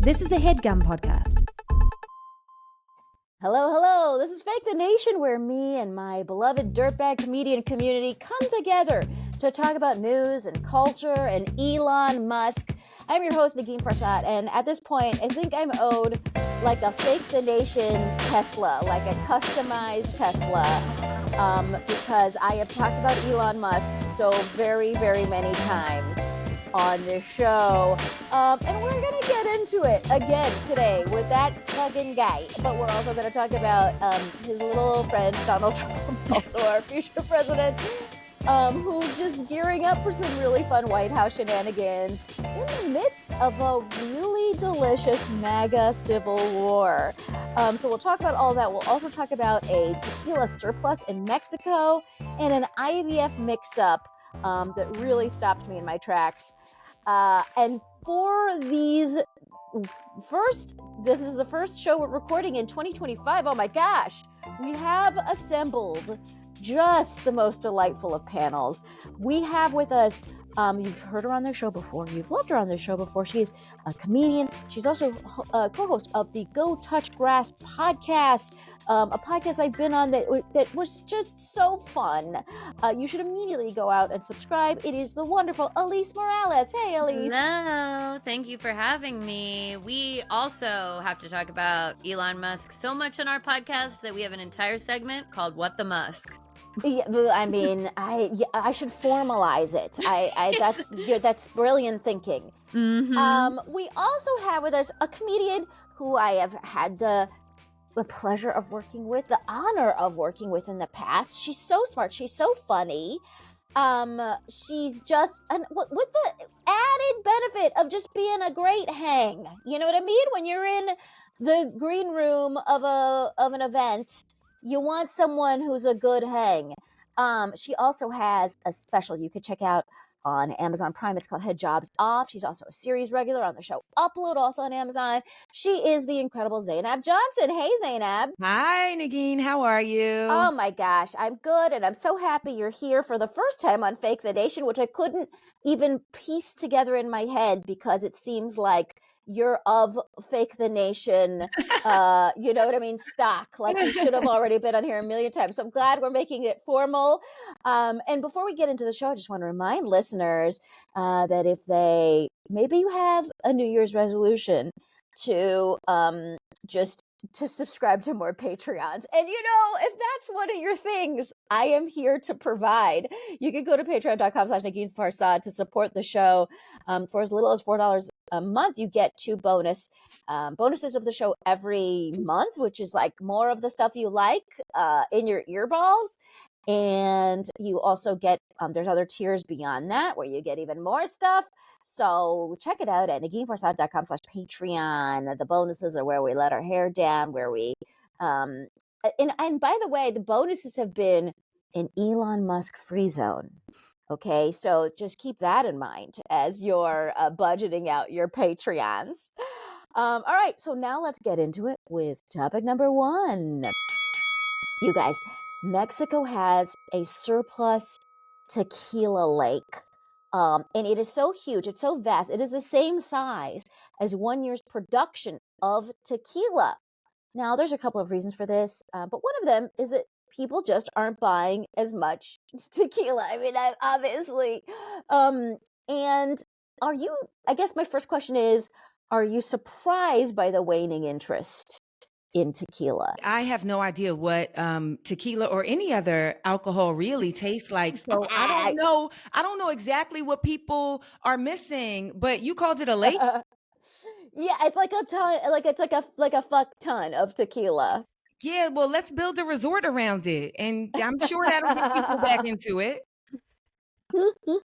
This is a HeadGum podcast. Hello, hello. This is Fake the Nation, where me and my beloved dirtbag comedian community come together to talk about news and culture and Elon Musk. I'm your host, Negin Farsad, and at this point, I think I'm owed like a Fake the Nation Tesla, like a customized Tesla, because I have talked about Elon Musk so very, very many times on this show, and we're gonna get into it again today with that fucking guy. But we're also gonna talk about his little friend Donald Trump, also our future president, who's just gearing up for some really fun White House shenanigans in the midst of a really delicious MAGA civil war. So we'll talk about all that. We'll also talk about a tequila surplus in Mexico and an IVF mix-up that really stopped me in my tracks. And for these this is the first show we're recording in 2025. Oh my gosh, we have assembled just the most delightful of panels. We have with us, you've heard her on their show before, you've loved her on their show before. She's a comedian. She's also a co-host of the Go Touch Grass podcast, a podcast I've been on that was just so fun. You should immediately go out and subscribe. It is the wonderful Alise Morales. Hey, Alise. Hello. Thank you for having me. We also have to talk about Elon Musk so much on our podcast that we have an entire segment called What the Musk. Yeah, I mean, I should formalize it. That's brilliant thinking. Mm-hmm. We also have with us a comedian who I have had the pleasure of working with, the honor of working with in the past. She's so smart. She's so funny. She's just, and with the added benefit of just being a great hang. You know what I mean? When you're in the green room of an event, you want someone who's a good hang. She also has a special you could check out on Amazon Prime. It's called Head Jobs Off. She's also a series regular on the show Upload, also on Amazon. She is the incredible Zainab Johnson. Hey, Zainab. Hi, Negin. How are you? Oh my gosh, I'm good, and I'm so happy you're here for the first time on Fake the Nation, which I couldn't even piece together in my head because it seems like you're of Fake the Nation, you know what I mean, stock. Like you should have already been on here a million times. So I'm glad we're making it formal. And before we get into the show, I just want to remind listeners that if maybe you have a New Year's resolution to to subscribe to more Patreons. And if that's one of your things, I am here to provide. You can go to patreon.com/NeginFarsad to support the show. For as little as $4 a month, you get 2 bonuses of the show every month, which is like more of the stuff you like in your earballs. And you also get, there's other tiers beyond that where you get even more stuff. So check it out at NeginFarsad.com/Patreon. The bonuses are where we let our hair down, where we, and by the way, the bonuses have been an Elon Musk free zone. Okay, so just keep that in mind as you're budgeting out your Patreons. All right, so now let's get into it with topic number 1. You guys, Mexico has a surplus tequila lake. And it is so huge, it's so vast, it is the same size as 1 year's production of tequila. Now, there's a couple of reasons for this, but one of them is that people just aren't buying as much tequila. I mean, obviously. And I guess my first question is, are you surprised by the waning interest in tequila? I have no idea what tequila or any other alcohol really tastes like. So I don't know exactly what people are missing, but you called it a lake? Yeah, it's like a ton, it's like a fuck ton of tequila. Yeah, well, let's build a resort around it. And I'm sure that'll get people back into it.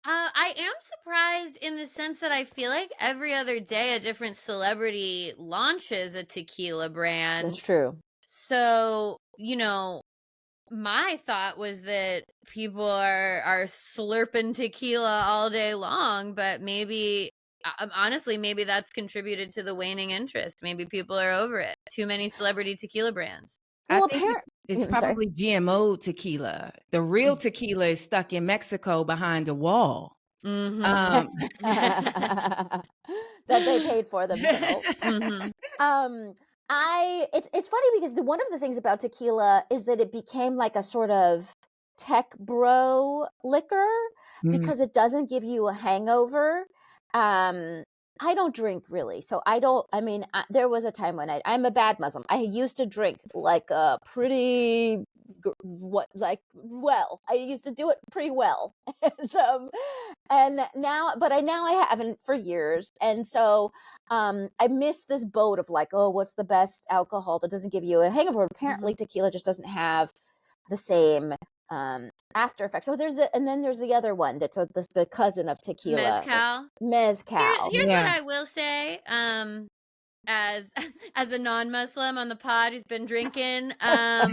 I am surprised in the sense that I feel like every other day a different celebrity launches a tequila brand. That's true. So, my thought was that people are slurping tequila all day long, but maybe, honestly, maybe that's contributed to the waning interest. Maybe people are over it. Too many celebrity tequila brands. Well, I think it's probably GMO tequila. The real tequila is stuck in Mexico behind a wall. That's that they paid for themselves. Mhm. It's funny because one of the things about tequila is that it became like a sort of tech bro liquor because it doesn't give you a hangover. I don't drink really, so I don't. I mean, there was a time when I'm a bad Muslim. I used to drink like a pretty well. I used to do it pretty well, and now, but now I haven't for years, and so I miss this boat of like, oh, what's the best alcohol that doesn't give you a hangover? Apparently, tequila just doesn't have the same after effects. So and then there's the other one that's the cousin of tequila, mezcal. Here's what I will say. As as a non-Muslim on the pod who's been drinking, both of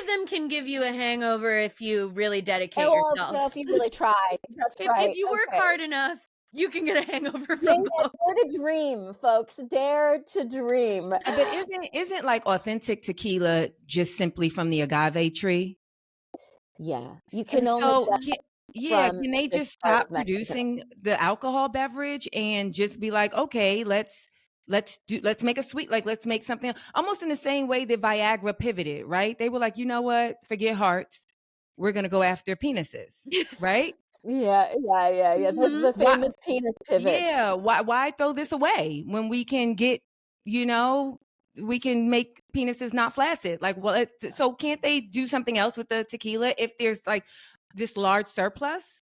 them can give you a hangover if you really dedicate yourself. If you really try, that's right. If you work hard enough, you can get a hangover from both. Dare to dream, folks. Dare to dream. But isn't like authentic tequila just simply from the agave tree? Yeah, you can only. Can they just stop producing the alcohol beverage and just be like, okay, let's make a sweet, like let's make something almost in the same way that Viagra pivoted, right? They were like, you know what? Forget hearts. We're gonna go after penises, right? Yeah. The famous penis pivot. Yeah. Why throw this away when we can get, we can make penises not flaccid? Like, well, so can't they do something else with the tequila if there's like this large surplus?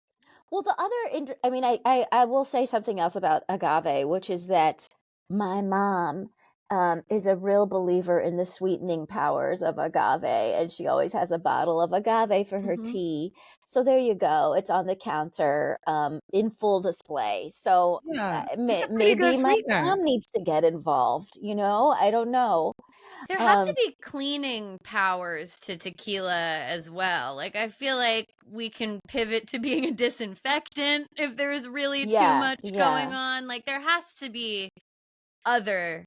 Well, I will say something else about agave, which is that my mom is a real believer in the sweetening powers of agave, and she always has a bottle of agave for her tea. So there you go. It's on the counter in full display. So maybe my mom needs to get involved. I don't know. There have to be cleaning powers to tequila as well. Like, I feel like we can pivot to being a disinfectant if there's really too much going on. Like, there has to be other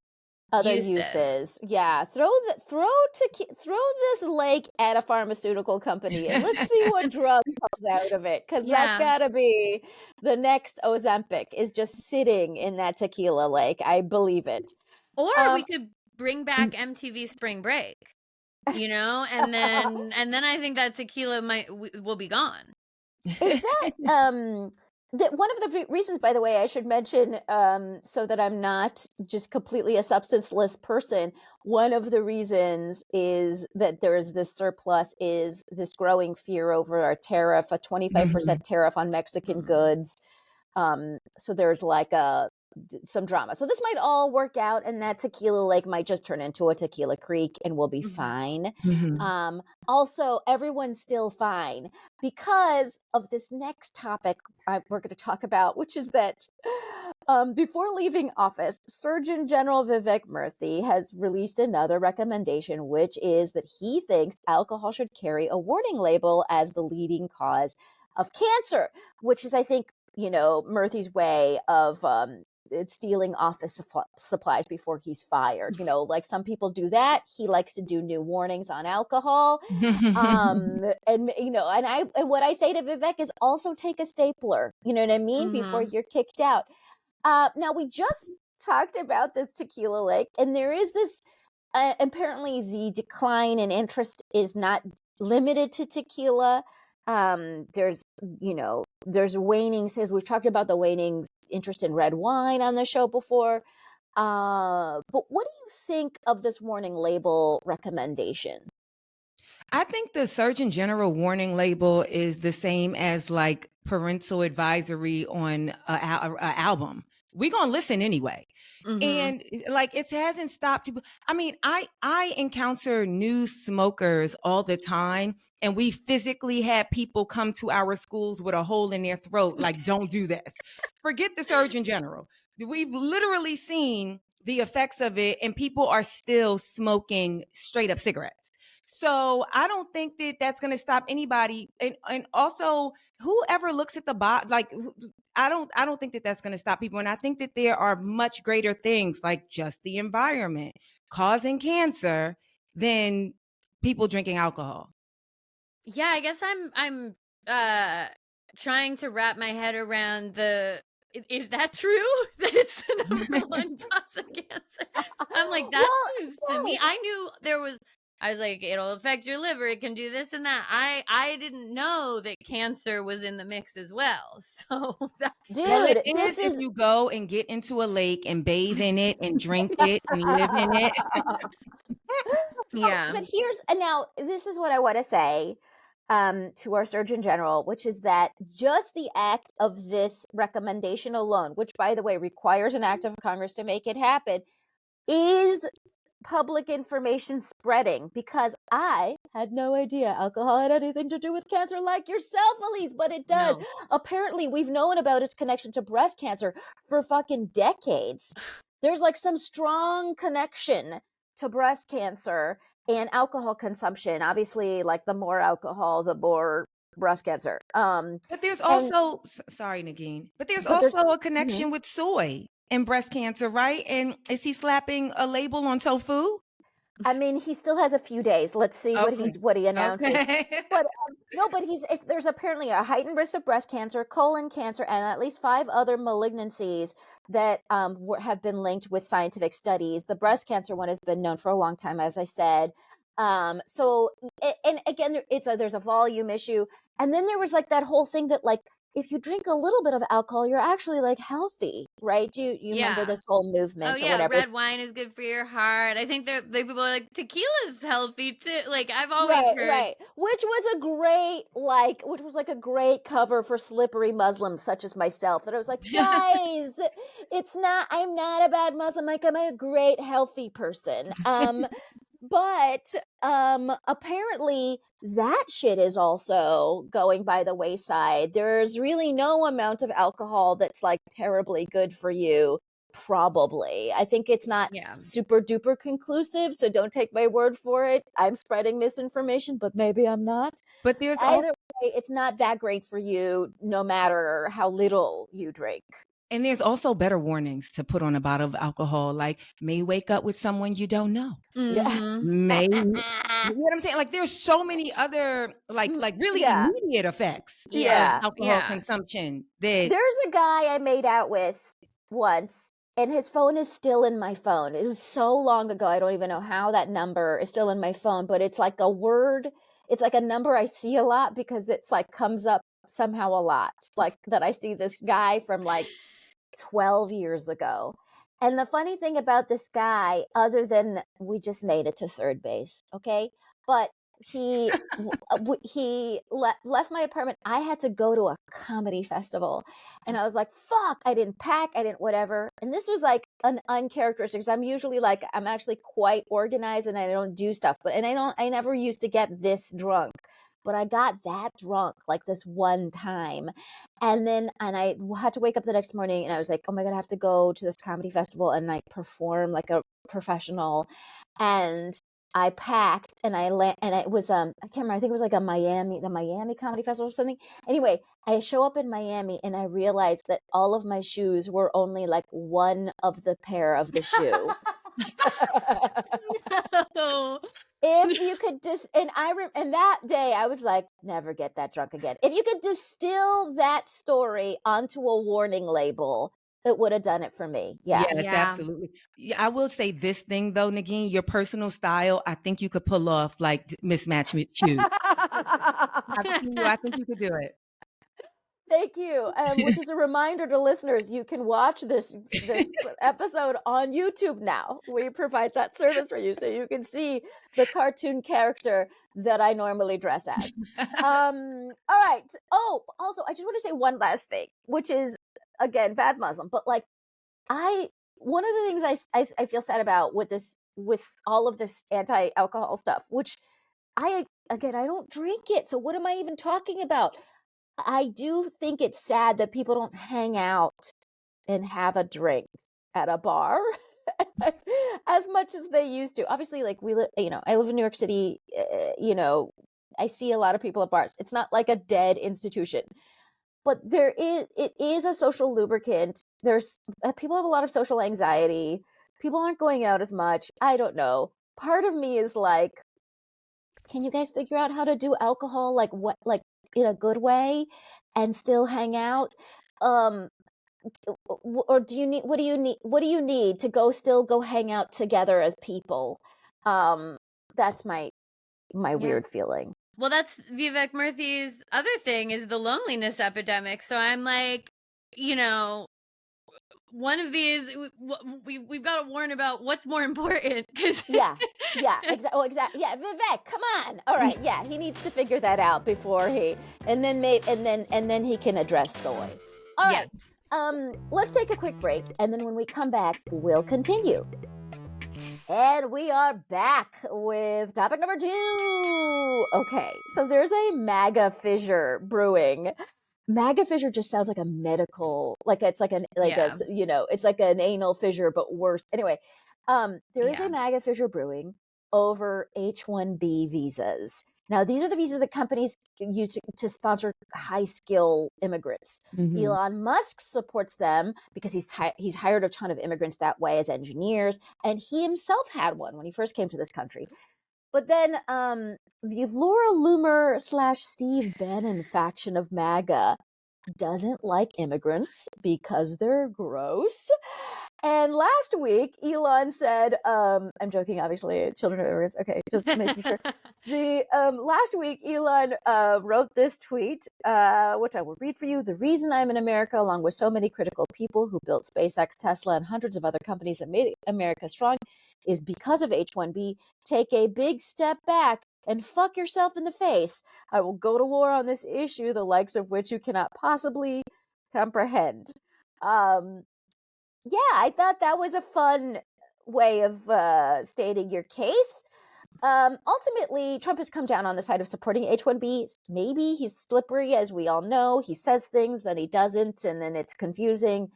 uses. Yeah, throw this lake at a pharmaceutical company and let's see what drug comes out of it, because that's gotta be the next Ozempic, is just sitting in that tequila lake. I believe it. Or we could bring back MTV Spring Break, and then I think that tequila will be gone. Is that one of the reasons, by the way, I should mention, so that I'm not just completely a substanceless person, one of the reasons is that there is this surplus, is this growing fear over a 25% tariff on Mexican goods. So there's like some drama. So this might all work out, and that tequila lake might just turn into a tequila creek and we'll be fine. Also, everyone's still fine because of this next topic we're going to talk about, which is that before leaving office, Surgeon General Vivek Murthy has released another recommendation, which is that he thinks alcohol should carry a warning label as the leading cause of cancer, which is, I think, Murthy's way of stealing office supplies before he's fired. Like some people do that. He likes to do new warnings on alcohol. And what I say to Vivek is also take a stapler, you know what I mean, before you're kicked out. Now, we just talked about this tequila lake, and there is this, apparently the decline in interest is not limited to tequila. There's waning sales. We've talked about the waning interest in red wine on the show before. But what do you think of this warning label recommendation? I think the Surgeon General warning label is the same as like parental advisory on an album. We're going to listen anyway. And like, it hasn't stopped people. I mean, I encounter new smokers all the time, and we physically had people come to our schools with a hole in their throat. Like, don't do this. Forget the Surgeon General. We've literally seen the effects of it, and people are still smoking straight up cigarettes. So I don't think that that's going to stop anybody. And also, whoever looks at the bot, like, I don't think that that's going to stop people. And I think that there are much greater things, like just the environment causing cancer, than people drinking alcohol. Yeah, I guess I'm trying to wrap my head around the is that true? That it's the number one cause of cancer? I'm like, that's news to me. I knew I was like, it'll affect your liver. It can do this and that. I didn't know that cancer was in the mix as well. So that's Dude, this is if you go and get into a lake and bathe in it and drink it and live in it. Yeah. But now this is what I want to say to our Surgeon General, which is that just the act of this recommendation alone, which by the way requires an act of Congress to make it happen, is public information spreading, because I had no idea alcohol had anything to do with cancer like yourself, Alise, but it does. No. Apparently, we've known about its connection to breast cancer for fucking decades. There's like some strong connection to breast cancer and alcohol consumption. Obviously, like the more alcohol, the more breast cancer. But there's also, sorry, Negin, but there's also a connection with soy and breast cancer, right? And is he slapping a label on tofu? I mean, he still has a few days. Let's see what he announces. Okay. But there's apparently a heightened risk of breast cancer, colon cancer, and at least 5 other malignancies that have been linked with scientific studies. The breast cancer one has been known for a long time, as I said. So, and again, there's a volume issue, and then there was like that whole thing that like, if you drink a little bit of alcohol, you're actually like healthy, right? Do you remember this whole movement? Oh yeah, red wine is good for your heart. I think that people are like, tequila's healthy too. Like I've always heard, right, which was a great cover for slippery Muslims such as myself. That I was like, guys, I'm not a bad Muslim. Like I'm a great healthy person. But apparently that shit is also going by the wayside. There's really no amount of alcohol that's like terribly good for you, probably. I think it's not super duper conclusive, so don't take my word for it. I'm spreading misinformation, but maybe I'm not. But there's either way, it's not that great for you, no matter how little you drink. And there's also better warnings to put on a bottle of alcohol, like may wake up with someone you don't know. Mm-hmm. May, you know what I'm saying? Like there's so many other like really immediate effects of alcohol consumption. There's a guy I made out with once, and his phone is still in my phone. It was so long ago, I don't even know how that number is still in my phone, but it's like a word. It's like a number I see a lot because it's like comes up somehow a lot. Like that I see this guy from like 12 years ago. And the funny thing about this guy, other than we just made it to third base, okay? But he left my apartment. I had to go to a comedy festival. And I was like, fuck, I didn't pack, I didn't whatever. And this was like an uncharacteristic, because I'm usually like, I'm actually quite organized and I don't do stuff. I never used to get this drunk. But I got that drunk like this one time. And I had to wake up the next morning and I was like, oh my God, I have to go to this comedy festival and like perform like a professional. And I packed and it was, I can't remember, I think it was like the Miami Comedy Festival or something. Anyway, I show up in Miami and I realized that all of my shoes were only like one of the pair of the shoe. No. If you could and that day I was like, never get that drunk again. If you could distill that story onto a warning label, it would have done it for me. Yeah. Yes, absolutely. Yeah, I will say this thing though, Negin, your personal style, I think you could pull off like mismatched shoes. I think you could do it. Thank you. Which is a reminder to listeners, you can watch this episode on YouTube now. We provide that service for you so you can see the cartoon character that I normally dress as. All right. Oh, also, I just want to say one last thing, which is, again, bad Muslim. But like, one of the things I feel sad about with all of this anti-alcohol stuff, which I don't drink it. So what am I even talking about? I do think it's sad that people don't hang out and have a drink at a bar as much as they used to. Obviously, like I live in New York City, I see a lot of people at bars. It's not like a dead institution, but it is a social lubricant. There's people have a lot of social anxiety. People aren't going out as much. I don't know. Part of me is like, can you guys figure out how to do alcohol like in a good way and still hang out? or do you need, what do you need to still go hang out together as people? That's my weird feeling. Well, that's Vivek Murthy's other thing, is the loneliness epidemic. So I'm like, you know, one of these, we've got to warn about what's more important. Yeah, exactly. Yeah, Vivek, come on. All right, yeah, he needs to figure that out before and then he can address soy. All right. Let's take a quick break, and then when we come back, we'll continue. And we are back with topic number 2. Okay, so there's a MAGA fissure brewing. MAGA fissure just sounds like a medical, like it's like it's like an anal fissure, but worse. Anyway, there is a MAGA fissure brewing over H-1B visas. Now, these are the visas that companies use to sponsor high-skill immigrants. Mhm. Elon Musk supports them because he's hired a ton of immigrants that way as engineers, and he himself had one when he first came to this country. But then the Laura Loomer / Steve Bannon faction of MAGA doesn't like immigrants because they're gross. And last week, Elon said, I'm joking, obviously, children of immigrants. Okay, just making sure. Last week, Elon wrote this tweet, which I will read for you. The reason I'm in America, along with so many critical people who built SpaceX, Tesla, and hundreds of other companies that made America strong, is because of H-1B. Take a big step back and fuck yourself in the face. I will go to war on this issue, the likes of which you cannot possibly comprehend. Yeah, I thought that was a fun way of stating your case. Ultimately, Trump has come down on the side of supporting H-1B. Maybe he's slippery, as we all know. He says things, then he doesn't, and then it's confusing.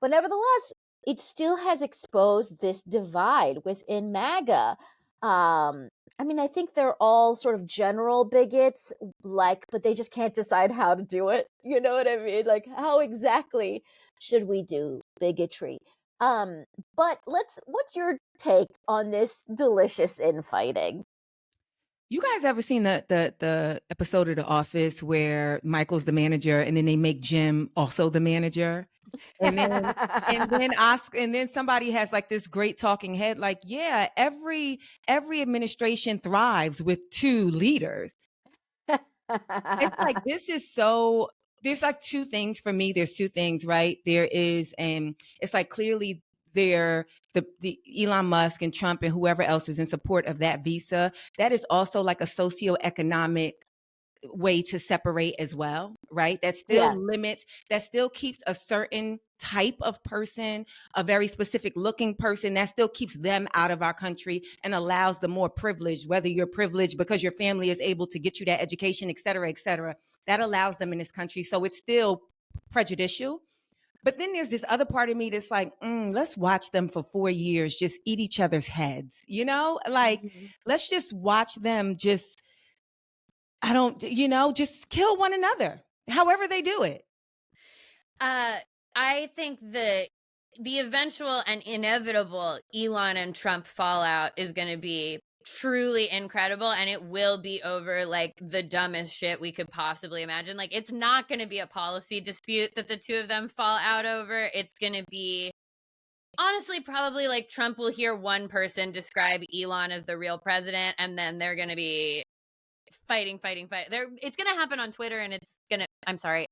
But nevertheless, it still has exposed this divide within MAGA. I mean, I think they're all sort of general bigots, but they just can't decide how to do it. You know what I mean? Like, how exactly should we do bigotry? But what's your take on this delicious infighting? You guys ever seen the episode of The Office where Michael's the manager and then they make Jim also the manager? And then somebody has like this great talking head, like, yeah, every administration thrives with 2 leaders. It's like, this is so, there's like 2 things for me. There's 2 things, right? There is, it's like clearly the Elon Musk and Trump and whoever else is in support of that visa. That is also like a socioeconomic way to separate as well, right? That still limits, that still keeps a certain type of person, a very specific looking person, that still keeps them out of our country and allows the more privileged, whether you're privileged because your family is able to get you that education, et cetera, that allows them in this country. So it's still prejudicial. But then there's this other part of me that's like, let's watch them for 4 years just eat each other's heads, you know? Like, let's just watch them just just kill one another, however they do it. I think the eventual and inevitable Elon and Trump fallout is going to be truly incredible, and it will be over like the dumbest shit we could possibly imagine. Like, it's not going to be a policy dispute that the 2 of them fall out over. It's going to be, honestly, probably like Trump will hear one person describe Elon as the real president, and then they're going to be fighting. It's going to happen on Twitter, and I'm sorry,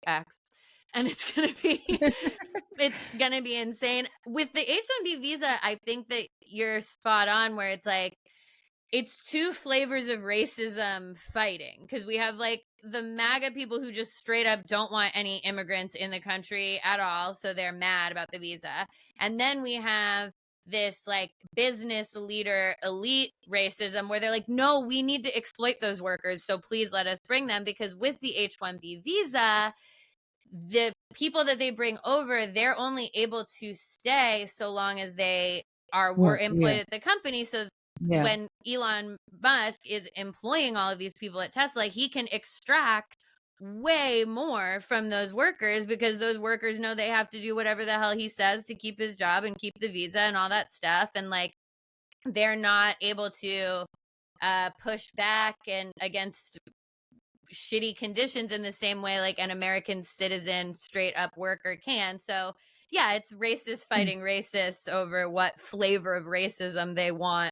X. And it's going to be insane. With the H-1B visa, I think that you're spot on, where it's like, it's 2 flavors of racism fighting. Because we have like the MAGA people who just straight up don't want any immigrants in the country at all. So they're mad about the visa. And then we have this like business leader elite racism where they're like, no, we need to exploit those workers. So please let us bring them. Because with the H-1B visa, the people that they bring over, they're only able to stay so long as they were employed at the company. So when Elon Musk is employing all of these people at Tesla, he can extract way more from those workers because those workers know they have to do whatever the hell he says to keep his job and keep the visa and all that stuff. And like, they're not able to push back and against shitty conditions in the same way like an American citizen straight up worker can. So yeah, it's racist fighting racists over what flavor of racism they want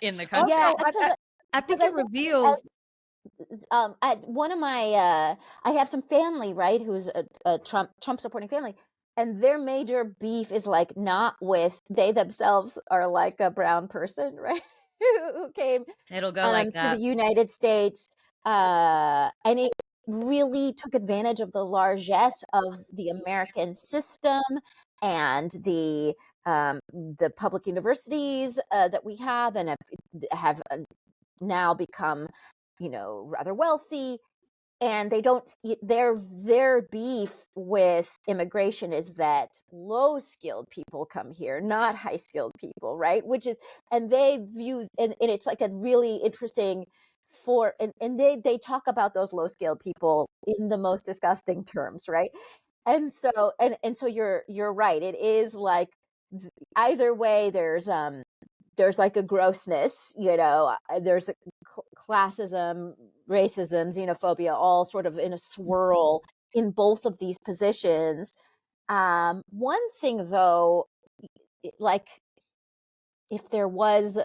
in the country. Yeah, Also, I think I it think reveals. at one of my I have some family, right, who's a Trump supporting family, and their major beef is like not with, they themselves are like a brown person, right, who came It'll go like to the that. United States, and it really took advantage of the largesse of the American system and the public universities that we have, and have now become, rather wealthy. And they don't, their beef with immigration is that low skilled people come here, not high skilled people, right? Which is, and they view, and it's like a really interesting and they talk about those low skilled people in the most disgusting terms, right? And so, and so you're right. It is like, either way, there's like a grossness, there's a classism, racism, xenophobia, all sort of in a swirl in both of these positions. One thing though, like if there was,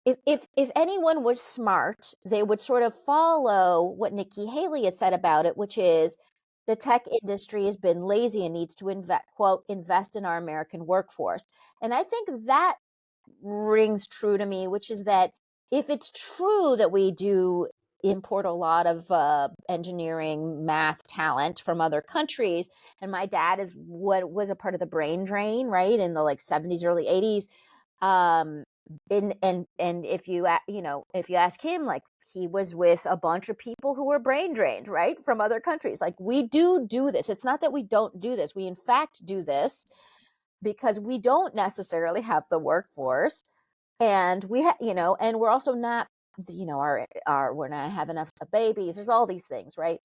if anyone was smart, they would sort of follow what Nikki Haley has said about it, which is the tech industry has been lazy and needs to invest in our American workforce. And I think that rings true to me, which is that if it's true that we do import a lot of engineering, math talent from other countries, and my dad is what was a part of the brain drain, right, in the like 70s, early 80s. And if you ask him, like, he was with a bunch of people who were brain drained, right, from other countries. Like, we do this. It's not that we don't do this. We in fact do this because we don't necessarily have the workforce, and and we're also not, we're not have enough babies. There's all these things, right?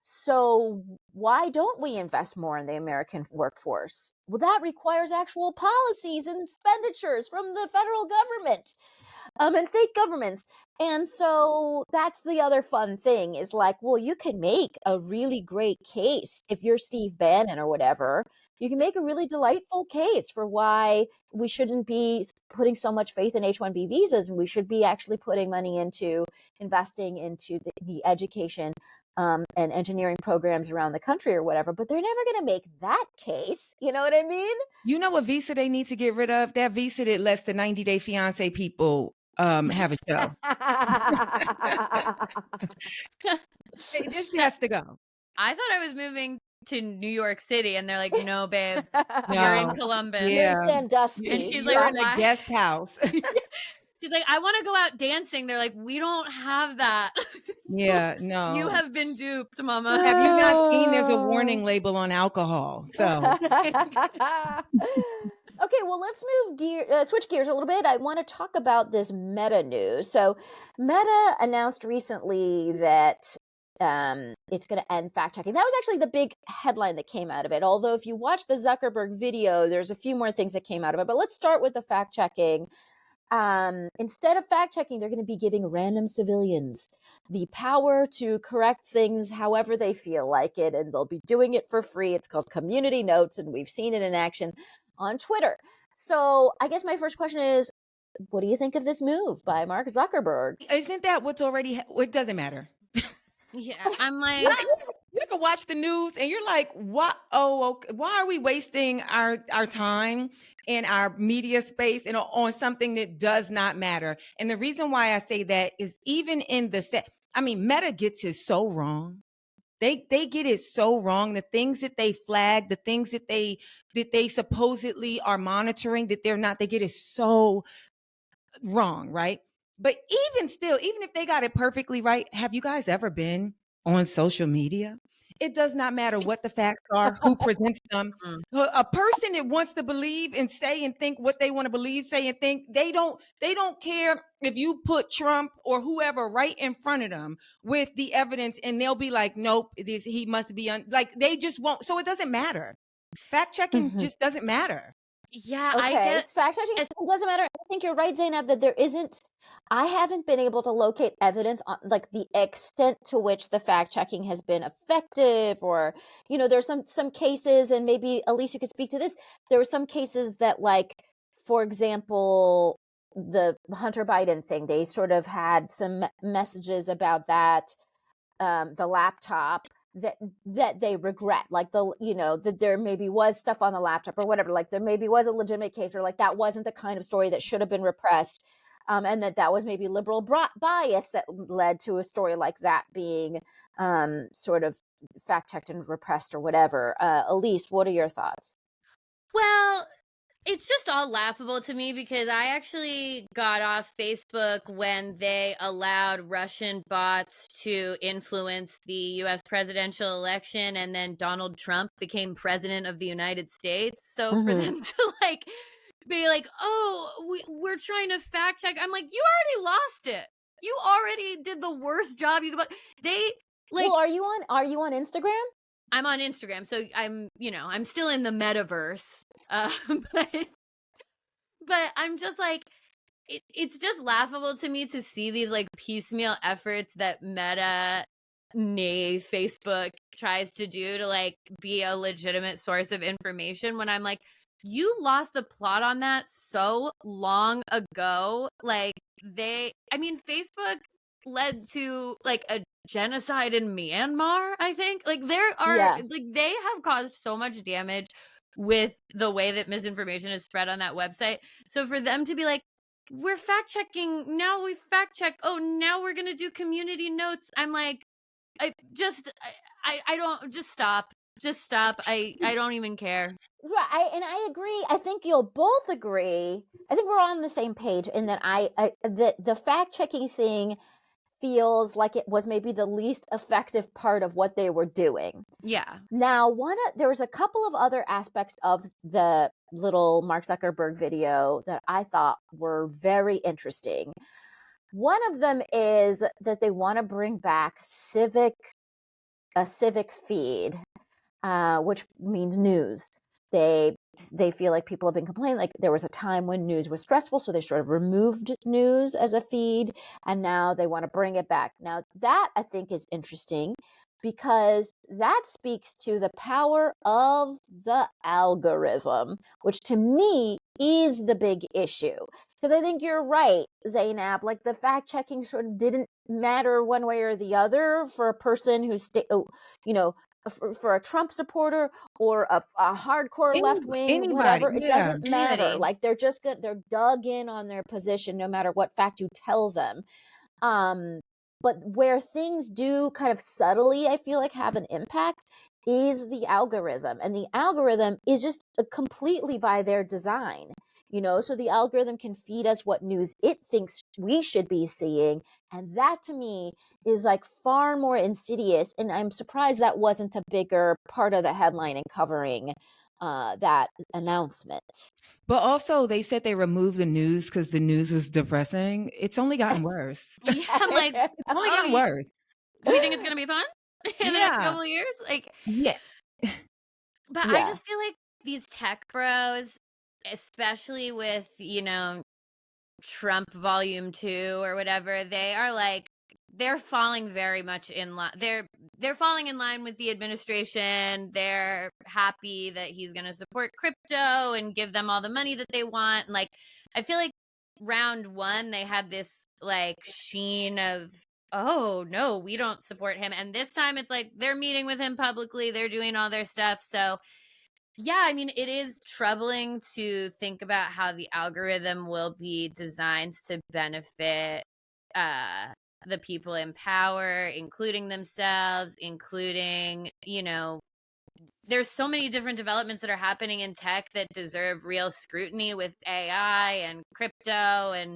So why don't we invest more in the American workforce? Well, that requires actual policies and expenditures from the federal government, and state governments. And so that's the other fun thing, is like, well, you can make a really great case if you're Steve Bannon or whatever. You can make a really delightful case for why we shouldn't be putting so much faith in H-1B visas, and we should be actually putting money into investing into the education and engineering programs around the country or whatever. But they're never going to make that case. You know what I mean? You know what visa they need to get rid of? That visa that lets the 90-day fiance people have a show. This has to go. I thought I was moving to New York City, and they're like, no, babe, No. you're in Columbus. Yeah. You're in Sandusky. And she's You're like, in a why? guest house. She's like, I want to go out dancing. They're like, we don't have that. Yeah, no. You have been duped, mama. Have you not seen there's a warning label on alcohol? So Okay, well, let's switch gears a little bit. I want to talk about this Meta news. So Meta announced recently that it's going to end fact checking. That was actually the big headline that came out of it. Although if you watch the Zuckerberg video, there's a few more things that came out of it. But let's start with the fact checking. Instead of fact checking, they're going to be giving random civilians the power to correct things however they feel like it, and they'll be doing it for free. It's called Community Notes, and we've seen it in action on Twitter. So I guess my first question is, what do you think of this move by Mark Zuckerberg? isn't that what's already? It doesn't matter. Yeah, I'm like, You can watch the news and you're like, what? Oh, okay. Why are we wasting our time and our media space and on something that does not matter? And the reason why I say that is even in Meta gets it so wrong. They get it so wrong. The things that they flag, the things that they supposedly are monitoring, that they're not, they get it so wrong, right? But even still, even if they got it perfectly right, have you guys ever been on social media? It does not matter what the facts are, who presents them. A person that wants to believe and say and think what they want to believe, say and think, they don't care if you put Trump or whoever right in front of them with the evidence, and they'll be like, nope, he must be like, they just won't. So it doesn't matter. Fact checking just doesn't matter. Yeah, I Okay, get fact checking it's doesn't matter. I think you're right, Zainab, that there isn't. I haven't been able to locate evidence on like the extent to which the fact checking has been effective, or there's some cases, and maybe Elise, you could speak to this. There were some cases that, like, for example, the Hunter Biden thing. They sort of had some messages about that, the laptop that they regret, like that there maybe was stuff on the laptop or whatever, like there maybe was a legitimate case, or like that wasn't the kind of story that should have been repressed, and that was maybe liberal bias that led to a story like that being sort of fact checked and repressed or whatever. Elise, what are your thoughts? well, it's just all laughable to me because I actually got off Facebook when they allowed Russian bots to influence the US presidential election, and then Donald Trump became president of the United States. So for them to like be like, "Oh, we're trying to fact check." I'm like, "You already lost it. You already did the worst job you could." They like Well, are you on Instagram? I'm on Instagram, so I'm still in the metaverse. But I'm just like, it's just laughable to me to see these like piecemeal efforts that Meta, nay Facebook, tries to do to like be a legitimate source of information, when I'm like, you lost the plot on that so long ago. Like Facebook led to like a genocide in Myanmar, I think. Like Yeah. they have caused so much damage with the way that misinformation is spread on that website. So for them to be like, we're fact checking now, we fact check, oh, now we're gonna do community notes, I'm like, I don't, just stop, I don't even care. Right, and I agree. I think you'll both agree. I think we're all on the same page in that that the fact checking thing feels like it was maybe the least effective part of what they were doing. Yeah. Now, there was a couple of other aspects of the little Mark Zuckerberg video that I thought were very interesting. One of them is that they want to bring back a civic feed, which means news. They feel like people have been complaining, like there was a time when news was stressful, so they sort of removed news as a feed, and now they want to bring it back. Now that I think is interesting because that speaks to the power of the algorithm, which to me is the big issue. Because I think you're right, Zainab, like the fact checking sort of didn't matter one way or the other for a person who's for a Trump supporter or a hardcore left wing, Anybody, whatever, it yeah. doesn't matter. Anybody. Like they're just good. They're dug in on their position, no matter what fact you tell them. But where things do kind of subtly, I feel like, have an impact is the algorithm, and the algorithm is just completely by their design. So the algorithm can feed us what news it thinks we should be seeing, and that to me is like far more insidious, and I'm surprised that wasn't a bigger part of the headline and covering that announcement. But also, they said they removed the news because the news was depressing. It's only gotten worse. Yeah, I'm like, It's only oh, gotten worse. you think it's gonna be fun in the next Yeah. couple of years? Like, Yeah. but I Yeah. just feel like these tech bros, especially with, Trump Volume 2 or whatever, they are like, they're falling very much in line. They're falling in line with the administration. They're happy that he's going to support crypto and give them all the money that they want. And like, I feel like round one, they had this like sheen of, oh no, we don't support him. And this time it's like they're meeting with him publicly. They're doing all their stuff. So yeah, I mean, it is troubling to think about how the algorithm will be designed to benefit the people in power, including themselves, including, there's so many different developments that are happening in tech that deserve real scrutiny with AI and crypto and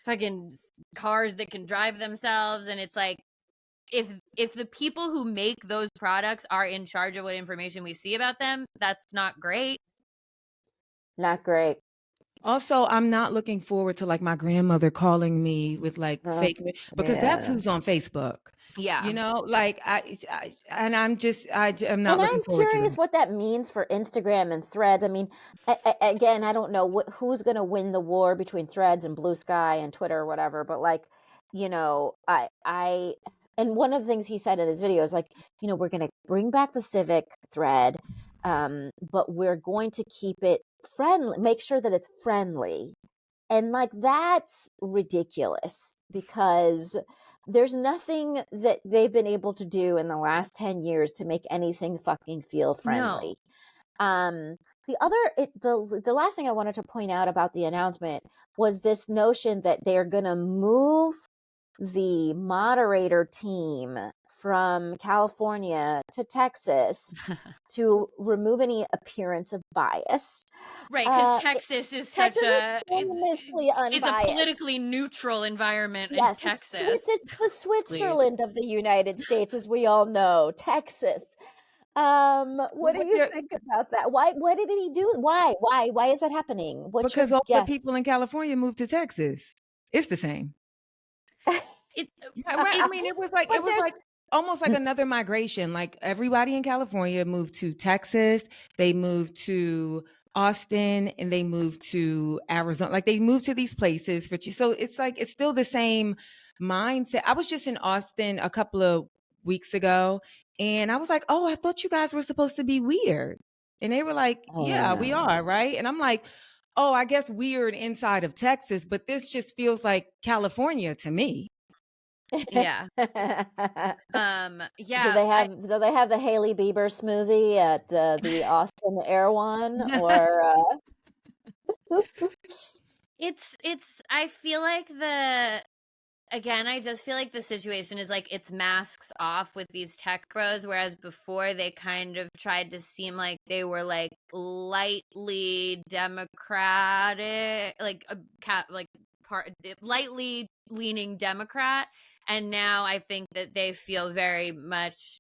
fucking cars that can drive themselves. And it's like, if the people who make those products are in charge of what information we see about them, that's not great. Not great. Also, I'm not looking forward to like my grandmother calling me with like Oh, fake because that's yeah. who's on Facebook. Yeah. You know, like and I'm not And looking I'm forward to curious that. what that means for Instagram and Threads. I mean, again, I don't know who's going to win the war between Threads and Blue Sky and Twitter or whatever, but like, and one of the things he said in his video is like, we're going to bring back the civic thread, but we're going to keep it friendly, make sure that it's friendly. And like, that's ridiculous because there's nothing that they've been able to do in the last 10 years to make anything fucking feel No. friendly. Um, the last thing I wanted to point out about the announcement was this notion that they're going to move the moderator team from California to Texas to remove any appearance of bias. Right, because Texas is such Texas is a famously it's a unbiased. politically neutral environment in Yes, Texas. it's the Switzerland of the United States, as we all know. Texas. What do you think about that? What did he do? Why is that happening? What's Because your all guess? the people in California moved to Texas. It's the same. I mean, it was like almost like another migration. Like everybody in California moved to Texas, they moved to Austin, and they moved to Arizona. Like they moved to these places for so it's like it's still the same mindset. I was just in Austin a couple of weeks ago, and I was like, "Oh, I thought you guys were supposed to be weird," and they were like, "Yeah, we are, right?" And I'm like, "Oh, I guess weird inside of Texas, but this just feels like California to me." Yeah. Yeah. Do they have the Hailey Bieber smoothie at the Austin Air One or it's I feel like I just feel like the situation is like it's masks off with these tech bros, whereas before they kind of tried to seem like they were like lightly democratic, like lightly leaning Democrat, and now I think that they feel very much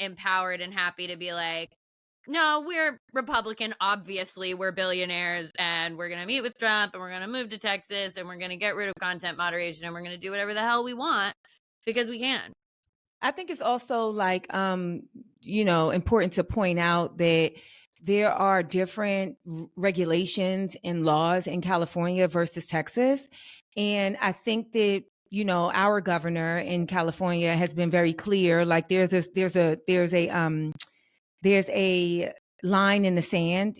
empowered and happy to be like, no, we're Republican. Obviously, we're billionaires and we're going to meet with Trump and we're going to move to Texas and we're going to get rid of content moderation and we're going to do whatever the hell we want because we can. I think it's also like, important to point out that there are different regulations and laws in California versus Texas. And I think that, our governor in California has been very clear. Like there's a line in the sand,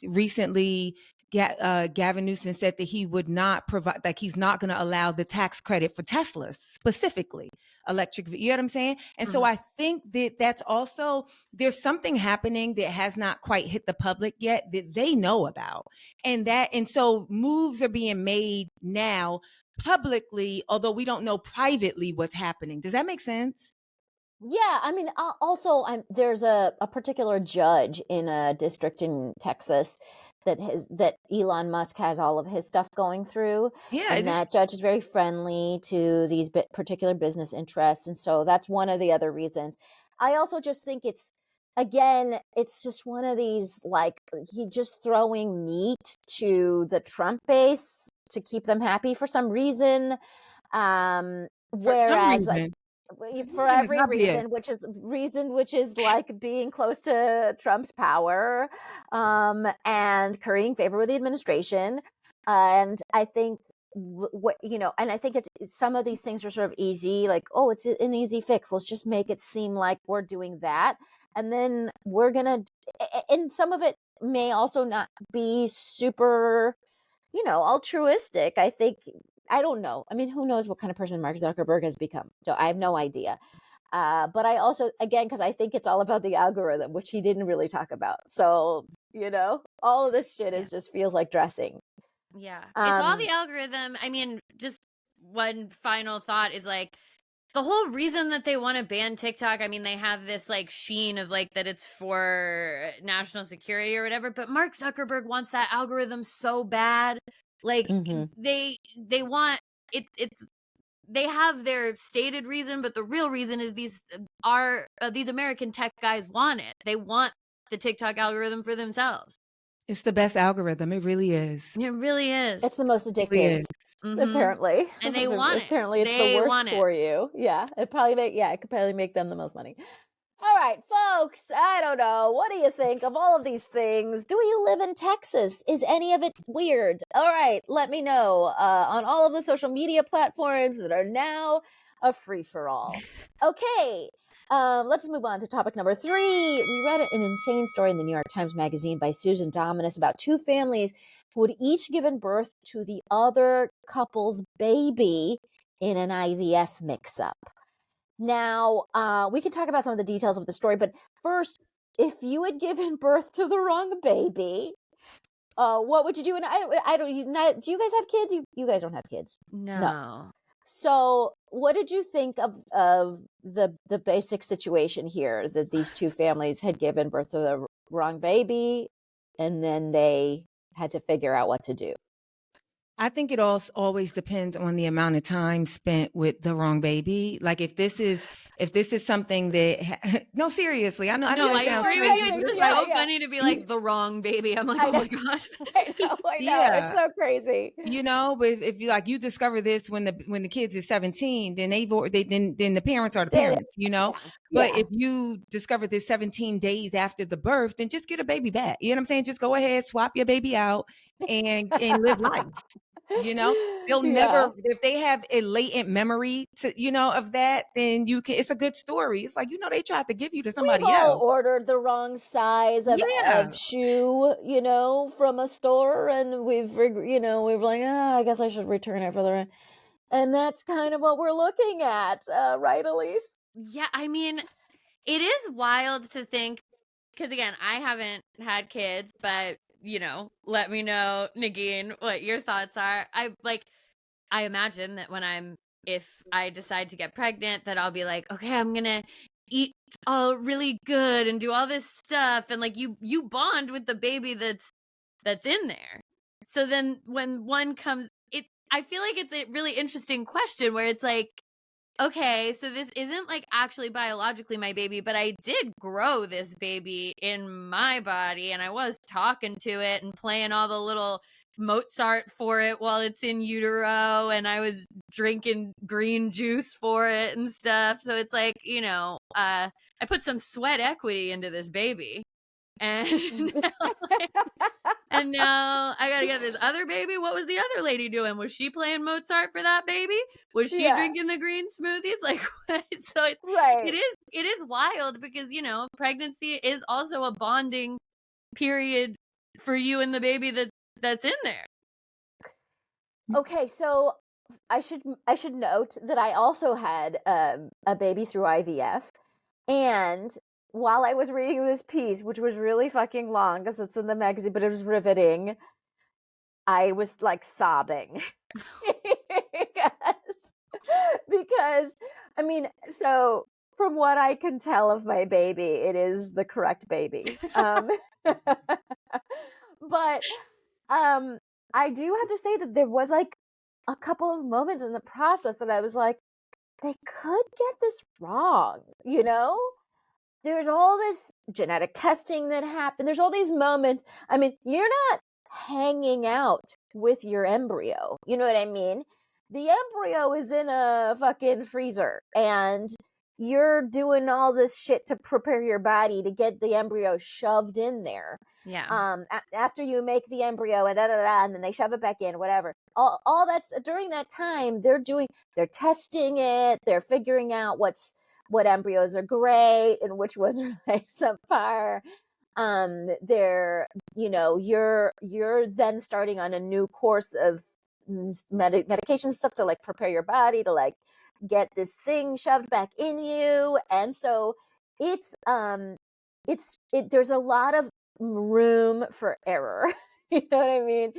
recently Gavin Newsom said that he would not provide, like he's not going to allow the tax credit for Teslas specifically, electric, you know what I'm saying? And so I think that that's also, there's something happening that has not quite hit the public yet that they know about. And so moves are being made now publicly, although we don't know privately what's happening. Does that make sense? Yeah, I mean, also, there's a particular judge in a district in Texas that Elon Musk has all of his stuff going through. Yeah, and that judge is very friendly to these particular business interests, and so that's one of the other reasons. I also just think it's just one of these, like, he just throwing meat to the Trump base to keep them happy for some reason. Whereas, like, for every reason, which is like being close to Trump's power, and currying favor with the administration. And I think and I think some of these things are sort of easy, like, oh, it's an easy fix. Let's just make it seem like we're doing that. And then and some of it may also not be super, altruistic. I think, I don't know. I mean, who knows what kind of person Mark Zuckerberg has become? So I have no idea. But I also, again, because I think it's all about the algorithm, which he didn't really talk about. So, all of this shit just feels like dressing. Yeah. It's all the algorithm. I mean, just one final thought is like, the whole reason that they want to ban TikTok, I mean, they have this like sheen of like that it's for national security or whatever, but Mark Zuckerberg wants that algorithm so bad. Like they want it's they have their stated reason, but the real reason is these American tech guys want it. They want the TikTok algorithm for themselves. It's the best algorithm. It really is. It really is. It's the most It really addictive. is. Apparently. And they want it. Apparently it's They the worst want it. for you. Yeah. It could probably make them the most money. All right, folks, I don't know. What do you think of all of these things? Do you live in Texas? Is any of it weird? All right, let me know on all of the social media platforms that are now a free-for-all. Okay, let's move on to topic number 3. We read an insane story in the New York Times Magazine by Susan Dominus about 2 families who had each given birth to the other couple's baby in an IVF mix-up. Now, we can talk about some of the details of the story, but first, if you had given birth to the wrong baby, what would you do? And I don't. Do you guys have kids? You guys don't have kids. No. So, what did you think of the basic situation here, that these 2 families had given birth to the wrong baby, and then they had to figure out what to do? I think it always depends on the amount of time spent with the wrong baby. Like if this is something that no, seriously, I know. I agree with you. It's just so funny to be like the wrong baby. I'm like, oh my god. I know. Yeah. It's so crazy. You know, but if you discover this when the kids is 17, then then the parents are the parents. You know, but if you discover this 17 days after the birth, then just get a baby back. You know what I'm saying? Just go ahead, swap your baby out, and live life. You know, they'll never, if they have a latent memory of that, then it's a good story. It's like, they tried to give you to somebody We've all else. ordered the wrong size of shoe, from a store, and we've like, I guess I should return it for the, and that's kind of what we're looking at, right, Alise? Yeah, I mean, it is wild to think, because again, I haven't had kids, but let me know, Negin, what your thoughts are. I imagine that if I decide to get pregnant, that I'll be like, okay, I'm gonna eat all really good and do all this stuff, and like you bond with the baby that's in there. So then when one comes, I feel like it's a really interesting question where it's like, okay, so this isn't like actually biologically my baby, but I did grow this baby in my body, and I was talking to it and playing all the little Mozart for it while it's in utero, and I was drinking green juice for it and stuff. So it's like, I put some sweat equity into this baby. And now I gotta get this other baby. What was the other lady doing? Was she playing Mozart for that baby? Was she drinking the green smoothies? Like, so it is wild because pregnancy is also a bonding period for you and the baby that's in there. Okay, so I should note that I also had a baby through IVF, and while I was reading this piece, which was really fucking long because it's in the magazine, but it was riveting, I was like sobbing. because I mean, so from what I can tell of my baby, it is the correct baby. But I do have to say that there was like a couple of moments in the process that I was like, they could get this wrong, There's all this genetic testing that happened. There's all these moments. I mean, you're not hanging out with your embryo. You know what I mean? The embryo is in a fucking freezer, and you're doing all this shit to prepare your body to get the embryo shoved in there. Yeah. After you make the embryo and and then they shove it back in, whatever. All that's during that time they're testing it. They're figuring out what embryos are great and which ones are like subpar. You're then starting on a new course of medication stuff to like prepare your body to like get this thing shoved back in you, and so there's a lot of room for error. You know what I mean?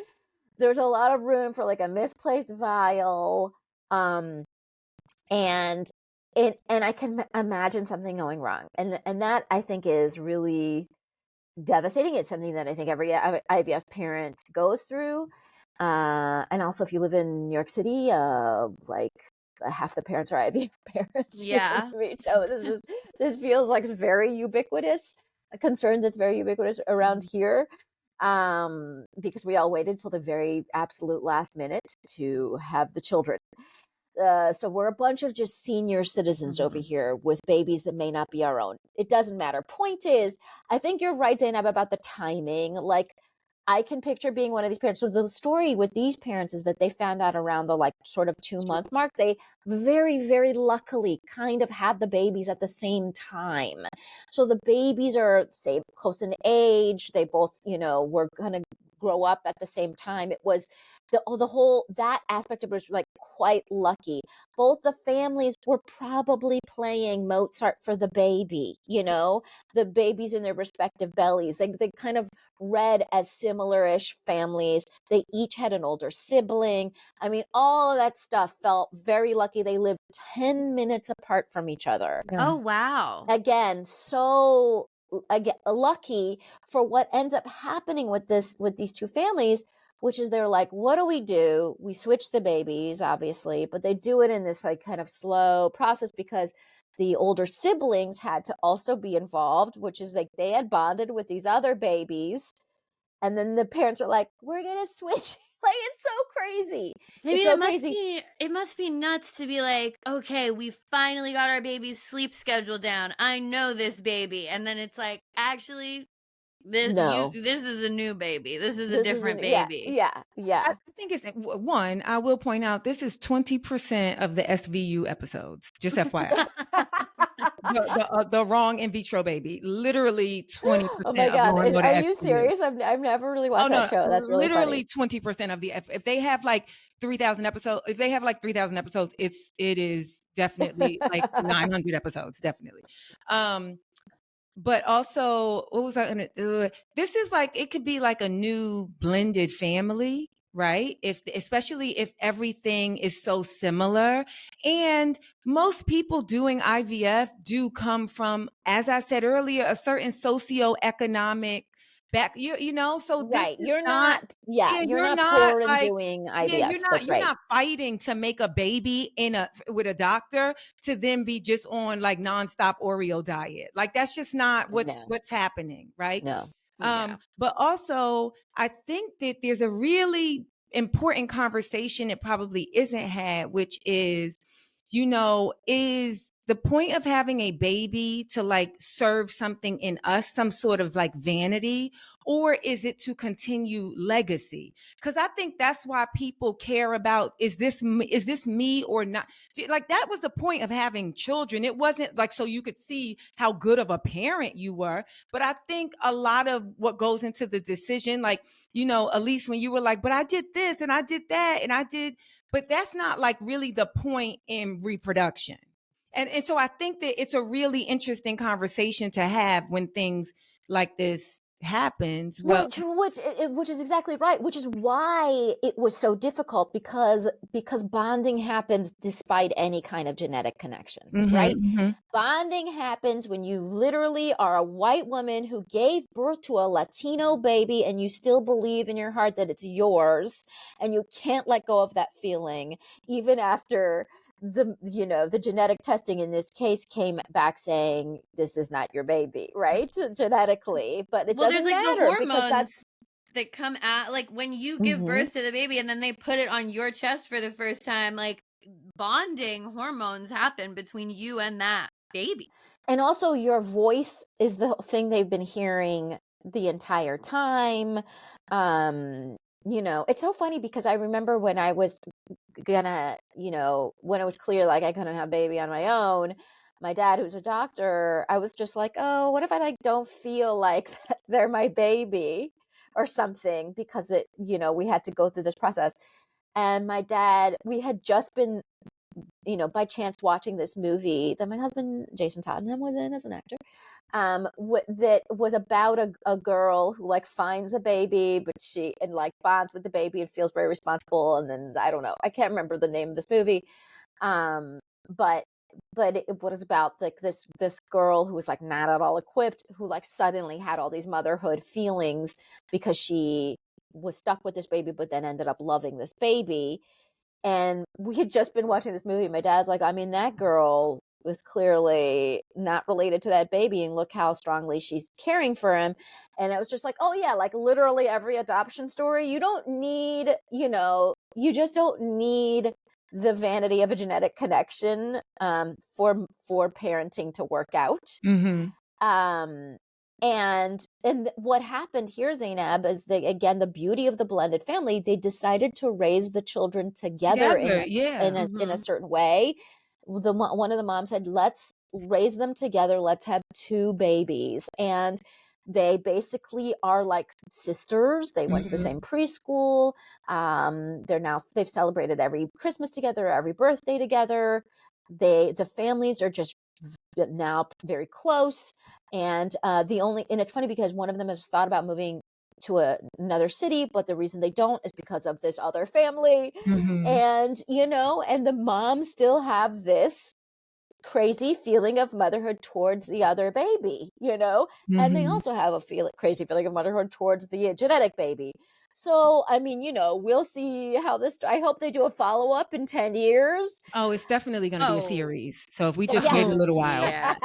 There's a lot of room for like a misplaced vial, and I can imagine something going wrong, and that I think is really devastating. It's something that I think every IVF parent goes through, and also if you live in New York City, like half the parents are IVF parents. Yeah. So this feels like very ubiquitous, a concern that's very ubiquitous around here. because we all waited till the very absolute last minute to have the children. So we're a bunch of just senior citizens over here with babies that may not be our own. It doesn't matter. Point is, I think you're right, Zainab, about the timing. Like, I can picture being one of these parents. So the story with these parents is that they found out around the like sort of 2-month mark. They very, very luckily kind of had the babies at the same time. So the babies are, say, close in age. They both, were going to grow up at the same time. It was the whole, that aspect of it was like quite lucky. Both the families were probably playing Mozart for the baby, the babies in their respective bellies. They kind of read as similar-ish families. They each had an older sibling. I mean, all of that stuff felt very lucky. They lived 10 minutes apart from each other. Oh, wow. Again, so lucky for what ends up happening with these two families, which is they're like, what do? We switch the babies, obviously, but they do it in this like kind of slow process because the older siblings had to also be involved, which is like they had bonded with these other babies. And then the parents are like, we're going to switch. Like, it's so crazy. Maybe it's so crazy. It must be nuts to be like, okay, we finally got our baby's sleep schedule down. I know this baby. And then it's like, actually, this is a new baby. This is a different baby. Yeah. I think it's one. I will point out this is 20% of the SVU episodes. Just FYI, the wrong in vitro baby. Literally 20%. Oh my god! Are you serious? I've never really watched that show. That's really literally 20% of the. If they have like 3,000 episodes, it is definitely like 900 episodes. Definitely. But also, what was I going to do? This is like, it could be like a new blended family, right? Especially if everything is so similar. And most people doing IVF do come from, as I said earlier, a certain socioeconomic back, so right. This you're not poor in doing IVF. You're not fighting to make a baby with a doctor to then be just on like nonstop Oreo diet. Like that's just not what's happening, right? No. But also I think that there's a really important conversation that probably isn't had, which is, is the point of having a baby to like serve something in us, some sort of like vanity, or is it to continue legacy? Because I think that's why people care about, is this me or not? Like that was the point of having children. It wasn't like so you could see how good of a parent you were. But I think a lot of what goes into the decision, like, Alise, when you were like, but I did this and I did that and I did, but that's not like really the point in reproduction. And so I think that it's a really interesting conversation to have when things like this happens. Well, which is exactly right, which is why it was so difficult because bonding happens despite any kind of genetic connection, right? Mm-hmm. Bonding happens when you literally are a white woman who gave birth to a Latino baby and you still believe in your heart that it's yours and you can't let go of that feeling even after the genetic testing in this case came back saying this is not your baby, right? Genetically, but it doesn't matter the hormones that come out like when you give birth to the baby and then they put it on your chest for the first time, like bonding hormones happen between you and that baby. And also your voice is the thing they've been hearing the entire time. It's so funny because I remember when I was gonna, when it was clear like I couldn't have a baby on my own, my dad, who's a doctor, I was just like, oh, what if I like don't feel like they're my baby or something, because we had to go through this process. And my dad, we had just been, by chance watching this movie that my husband Jason Tottenham was in as an actor, that was about a girl who like finds a baby, but she like bonds with the baby and feels very responsible. And then I don't know, I can't remember the name of this movie, but it was about like this girl who was like not at all equipped, who like suddenly had all these motherhood feelings because she was stuck with this baby, but then ended up loving this baby. And we had just been watching this movie. My dad's like, I mean, that girl was clearly not related to that baby, and look how strongly she's caring for him. And it was just like, oh yeah, like literally every adoption story, you don't need, you just don't need the vanity of a genetic connection for parenting to work out. Mm-hmm. And what happened here, Zainab, is the beauty of the blended family. They decided to raise the children together in a certain way. One of the moms said, let's raise them together. Let's have 2 babies. And they basically are like sisters. They went to the same preschool. They've celebrated every Christmas together, every birthday together. The families are just now very close. And it's funny because one of them has thought about moving to another city, but the reason they don't is because of this other family. And, and the moms still have this crazy feeling of motherhood towards the other baby, and they also have a crazy feeling of motherhood towards the genetic baby. So, I mean, we'll see how I hope they do a follow-up in 10 years. Oh, it's definitely going to be a series. So if we just wait a little while. Yeah.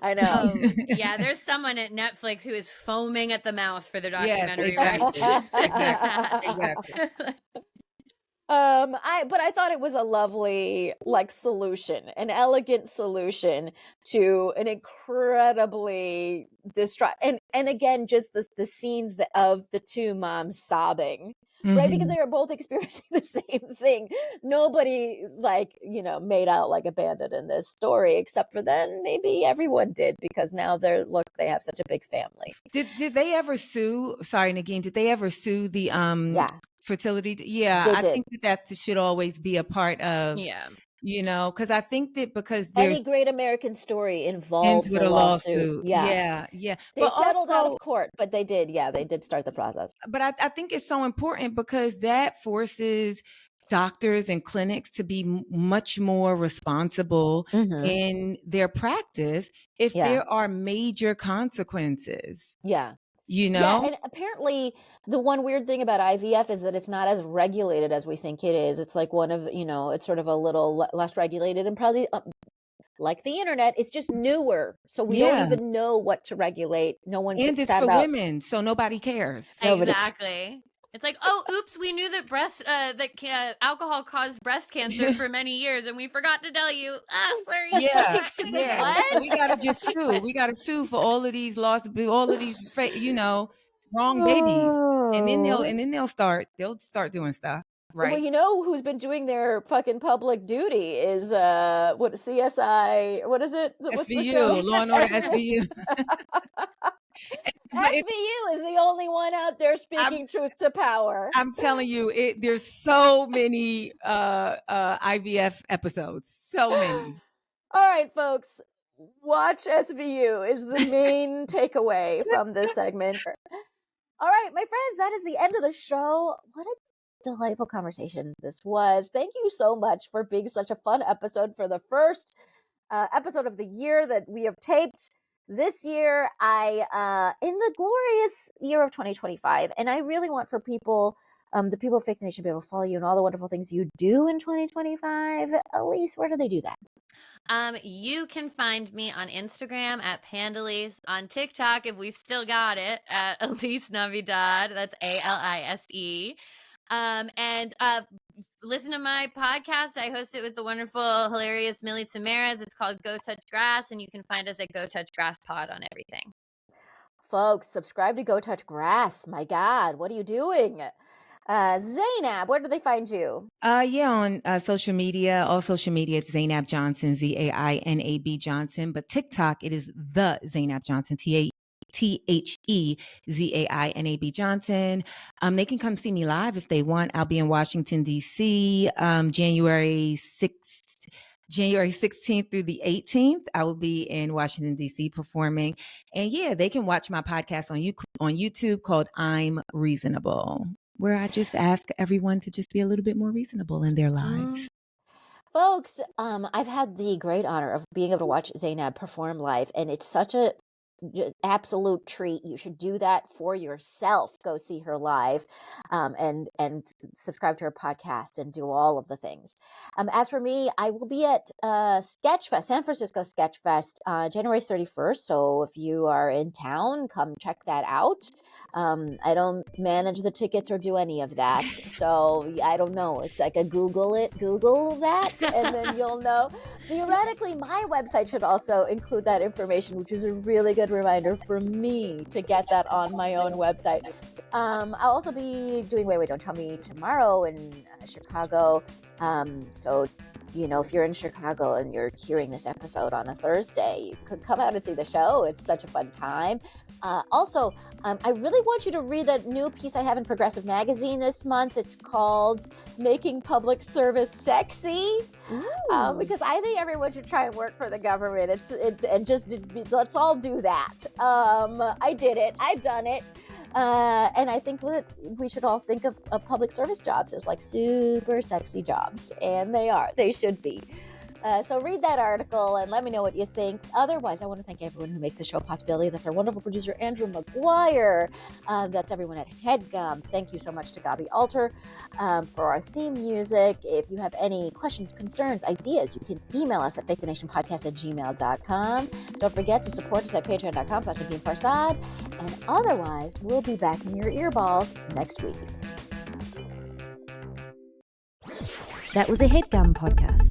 I know. Yeah, there's someone at Netflix who is foaming at the mouth for the documentary rights. Exactly. But I thought it was a lovely solution, an elegant solution to an incredibly distraught and again just the scenes of the 2 moms sobbing, right? Because they were both experiencing the same thing. Nobody made out like a bandit in this story, except for then maybe everyone did, because now they have such a big family. Did they ever sue? Sorry, Negin. Did they ever sue the fertility? Yeah, I think that should always be a part of. Yeah. Because I think that because any great American story involves a lawsuit. Yeah. They settled out of court, but they did start the process. But I think it's so important because that forces doctors and clinics to be much more responsible in their practice if there are major consequences. Yeah. And apparently the one weird thing about IVF is that it's not as regulated as we think it is. It's like one of, it's sort of a little less regulated, and probably like the internet, it's just newer. So we don't even know what to regulate. No one's and it's for women, so nobody cares. Exactly. It's like, oh, oops, we knew that alcohol caused breast cancer for many years, and we forgot to tell you. Sorry. Yeah. What? So we gotta just sue. We gotta sue for all of these wrong babies, and then they'll start doing stuff. Right. Well, who's been doing their fucking public duty is what CSI? What is it? What's the show? Law and Order SVU. SVU is the only one out there speaking truth to power. I'm telling you, there's so many IVF episodes. So many. All right, folks. Watch SVU is the main takeaway from this segment. All right, my friends, that is the end of the show. What a delightful conversation this was. Thank you so much for being such a fun episode for the first episode of the year that we have taped this year. In the glorious year of 2025, and I really want for people, the people of Faith Nation, be able to follow you and all the wonderful things you do in 2025. Elise, where do they do that? You can find me on Instagram at Pandalise, on TikTok, if we've still got it, at Alise Navidad. That's ALISE. And listen to my podcast. I host it with the wonderful, hilarious Millie Tamaras. It's called Go Touch Grass, and you can find us at Go Touch Grass Pod on everything. Folks, subscribe to Go Touch Grass. My God, what are you doing? Zainab, where do they find you? On social media. All social media, it's Zainab Johnson, ZAINAB Johnson. But TikTok, it is the Zainab Johnson, TheZainab Johnson. They can come see me live if they want. I'll be in Washington, D.C. January 16th through the 18th. I will be in Washington, D.C. performing. And they can watch my podcast on YouTube called I'm Reasonable, where I just ask everyone to just be a little bit more reasonable in their lives. Folks, I've had the great honor of being able to watch Zainab perform live, and it's such a absolute treat. You should do that for yourself. Go see her live, and subscribe to her podcast and do all of the things. As for me, I will be at Sketchfest, San Francisco Sketchfest, January 31st. So if you are in town, come check that out. I don't manage the tickets or do any of that, so I don't know. It's like a Google that, and then you'll know. Theoretically, my website should also include that information, which is a really good reminder for me to get that on my own website. I'll also be doing Wait, Don't Tell Me tomorrow in Chicago. So, if you're in Chicago and you're hearing this episode on a Thursday, you could come out and see the show. It's such a fun time. Also, I really want you to read a new piece I have in Progressive Magazine this month. It's called Making Public Service Sexy. Because I think everyone should try and work for the government. Let's all do that. I did it. I've done it. And I think that we should all think of public service jobs as like super sexy jobs. And they should be. So read that article and let me know what you think. Otherwise, I want to thank everyone who makes the show a possibility. That's our wonderful producer, Andrew McGuire. That's everyone at HeadGum. Thank you so much to Gaby Alter for our theme music. If you have any questions, concerns, ideas, you can email us at fakethenationpodcast@gmail.com. Don't forget to support us at patreon.com/NeginFarsad. And otherwise, we'll be back in your earballs next week. That was a HeadGum podcast.